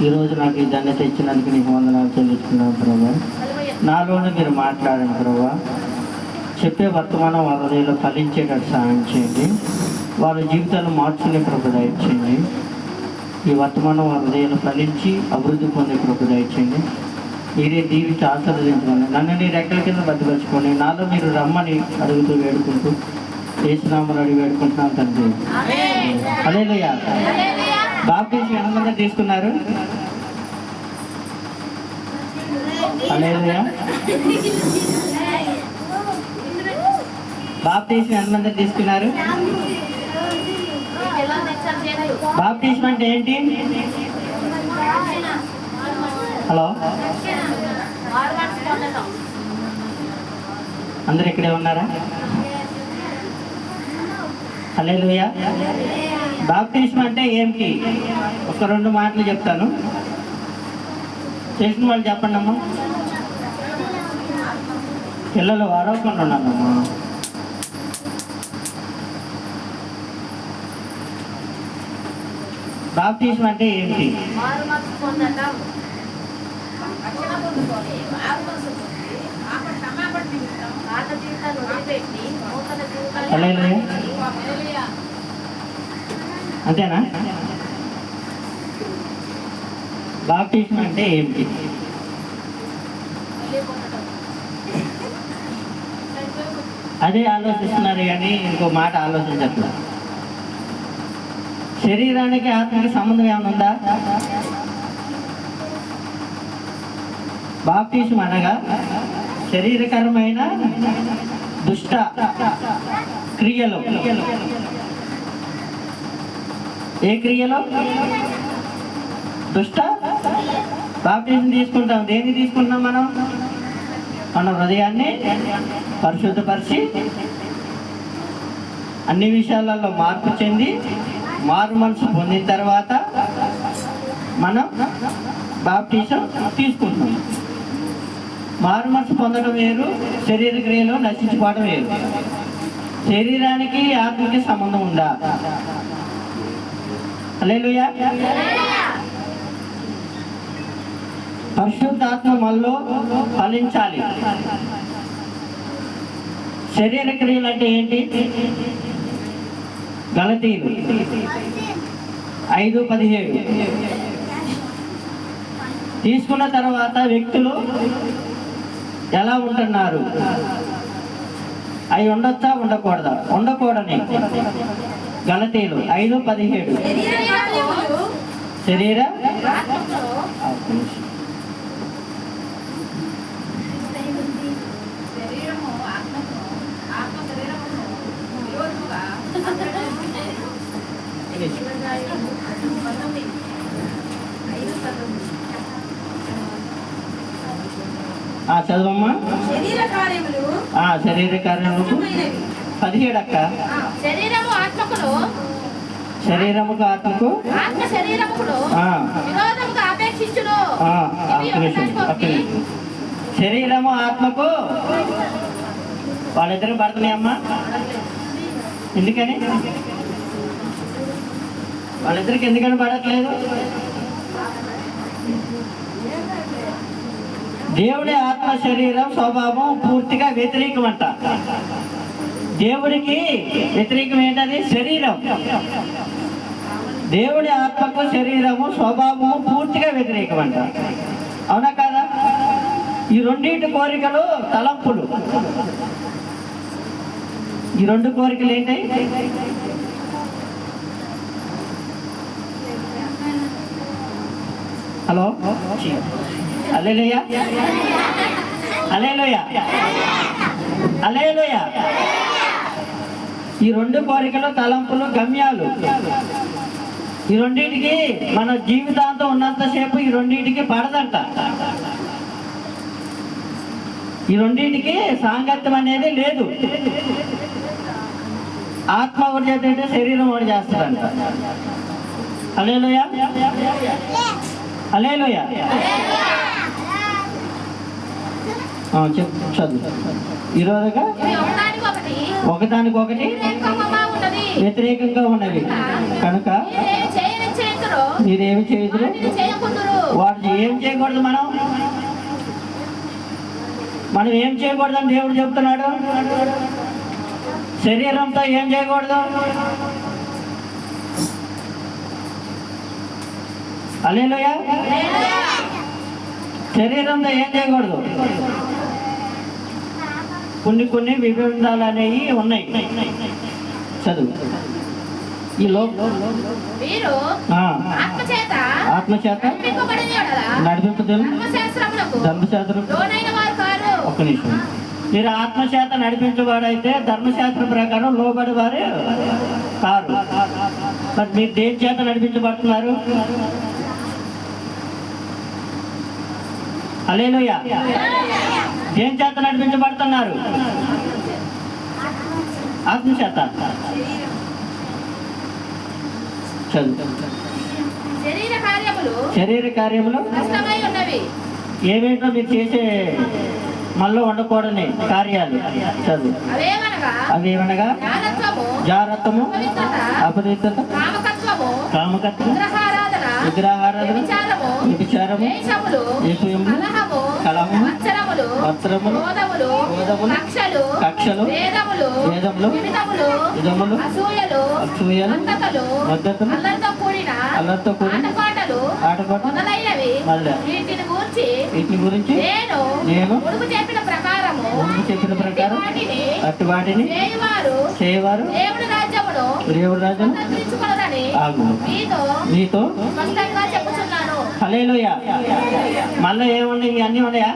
ఈరోజు నాకు ఈ ధన్యత ఇచ్చినందుకు నీకు వందనాలు చెల్లిస్తున్నాను ప్రభా. నాలోనే మీరు మాట్లాడండి ప్రభా. చెప్పే వర్తమానం వారి హృదయంలో ఫలించేటట్టు సహాయం చేయండి. వారి జీవితాన్ని మార్చుకునే కృప దయచేయండి. ఈ వర్తమానం వారి హృదయంలో ఫలించి అభివృద్ధి పొందే కృప దయచేయండి. మీరే దీవించి ఆశీర్వదించుకోండి. నన్ను నీ రెక్కల కింద భద్రపరచుకోండి. నాలో మీరు రమ్మని అడుగుతూ వేడుకుంటూ యేసునామములో అడిగి వేడుకుంటున్నాను తండ్రి. హల్లెలూయా. బాప్టిజం ఎంతమంది తీసుకున్నారు? హల్లెలూయా. బాప్టిజం ఎంతమంది తీసుకున్నారు? బాప్టిజం అంటే ఏంటి? హలో, అందరు ఇక్కడే ఉన్నారా? హల్లెలూయా. బాప్టిజం అంటే ఏంటి? ఒక 2 మాటలు చెప్తాను, తెలిసిన వాళ్ళు చెప్పండి అమ్మా. పిల్లలు అరవకుండా ఉన్నానమ్మా. బాప్టిజం అంటే ఏంటి? అంతేనా? బాప్టిజం అంటే ఏంటి? అదే ఆలోచిస్తున్నారు కానీ ఇంకో మాట ఆలోచించట్లేదు. శరీరానికి ఆత్మకి సంబంధం ఏమైనా ఉందా? బాప్టిజం అనగా శరీరకరమైన దుష్ట క్రియలు. ఏ క్రియలు? దుష్ట. బాప్టిజం తీసుకుంటాం. దేన్ని తీసుకుంటాం మనం? మన హృదయాన్ని పరిశుద్ధపరిచి అన్ని విషయాలలో మార్పు చెంది మారు మనసు పొందిన తర్వాత మనం బాప్టిజం తీసుకుంటాం. మారు మనసు పొందడం వేరు, శరీర క్రియలు నశించుకోవడం వేరు. శరీరానికి ఆత్మకి సంబంధం ఉందా? హల్లెలూయా. పరిశుద్ధాత్మ మనలో ఫలించాలి. శరీర క్రియలు అంటే ఏంటి? గలతీయులు 5:17 తీసుకున్న తర్వాత వ్యక్తులు ఎలా ఉంటున్నారు? అవి ఉండొచ్చా, ఉండకూడదా? ఉండకూడని. గలతీయులు 5:17 శరీర చదవమ్మా. శరీర కార్యములు 17 అక్క. శరీరముకు ఆత్మకు శరీరము ఆత్మకు వాళ్ళిద్దరు పడుతున్నాయమ్మా. ఎందుకని? వాళ్ళిద్దరికి ఎందుకని పడట్లేదు? దేవుడి ఆత్మ శరీరం స్వభావం పూర్తిగా వ్యతిరేకం అంట. దేవుడికి వ్యతిరేకం ఏంటది? శరీరం. దేవుడి ఆత్మకు శరీరము స్వభావము పూర్తిగా వ్యతిరేకం అంట. అవునా కాదా? ఈ రెండింటి కోరికలు తలంపులు. ఈ 2 కోరికలు ఏంటి? హలో, హల్లెలూయా. హల్లెలూయా. హల్లెలూయా. ఈ 2 కోరికలు తలంపులు గమ్యాలు. ఈ రెండింటికి మన జీవితాంతం ఉన్నంతసేపు ఈ రెండింటికి పడదంట. ఈ రెండింటికి సాంగత్యం అనేది లేదు. ఆత్మ ఒకటి చేస్తుంటే శరీరం ఒకటి చేస్తాడంట. హల్లెలూయా. హల్లెలూయా. చదువు. ఈరోజుగా ఒకదానికొకటి వ్యతిరేకంగా ఉన్నవి కనుక మీరేమి చేయదురు వాడు ఏం చేయకూడదు, మనం ఏం చేయకూడదని దేవుడు చెప్తున్నాడు. శరీరంతో ఏం చేయకూడదు? హల్లెలూయా. శరీరంతో ఏం చేయకూడదు? కొన్ని విభేదాలు అనేవి ఉన్నాయి. చదువు. ఈ ఆత్మచేత నడిపింపదు. ధర్మశాస్త్రం ఒక్క నిమిషం. మీరు ఆత్మచేత నడిపించబడైతే ధర్మశాస్త్రం ప్రకారం లోబడి వారు కారు. మరి మీరు దేని చేత నడిపించబడుతున్నారు? హల్లెలూయా. దేని చేత నడిపించబడుతున్నారు? ఆత్మచేత. శరీర కార్యములు ఏమేంటో మీరు చేసే మనలో ఉండకూడని కార్యాలు. చదువు. అవేమనగా జారత్వము, అపవిత్రత, కామకత్వం, విగ్రహారాధన, వ్యభిచారము, కలహము, వస్త్రములు, క్రోధములు, కక్షలు, వేదములు, విధములు, అసూయలు, మద్దతులు, అల్లరితో కూడిన ఆటపాటలు వీటిని గురించి నేను ముందు చెప్పిన ప్రకారం అటు వాటిని చేయవారు దేవుడు రాజ్యం మీతో. హల్లెలూయా. మళ్ళీ ఏమున్నాయి? ఇవన్నీ ఉన్నాయా?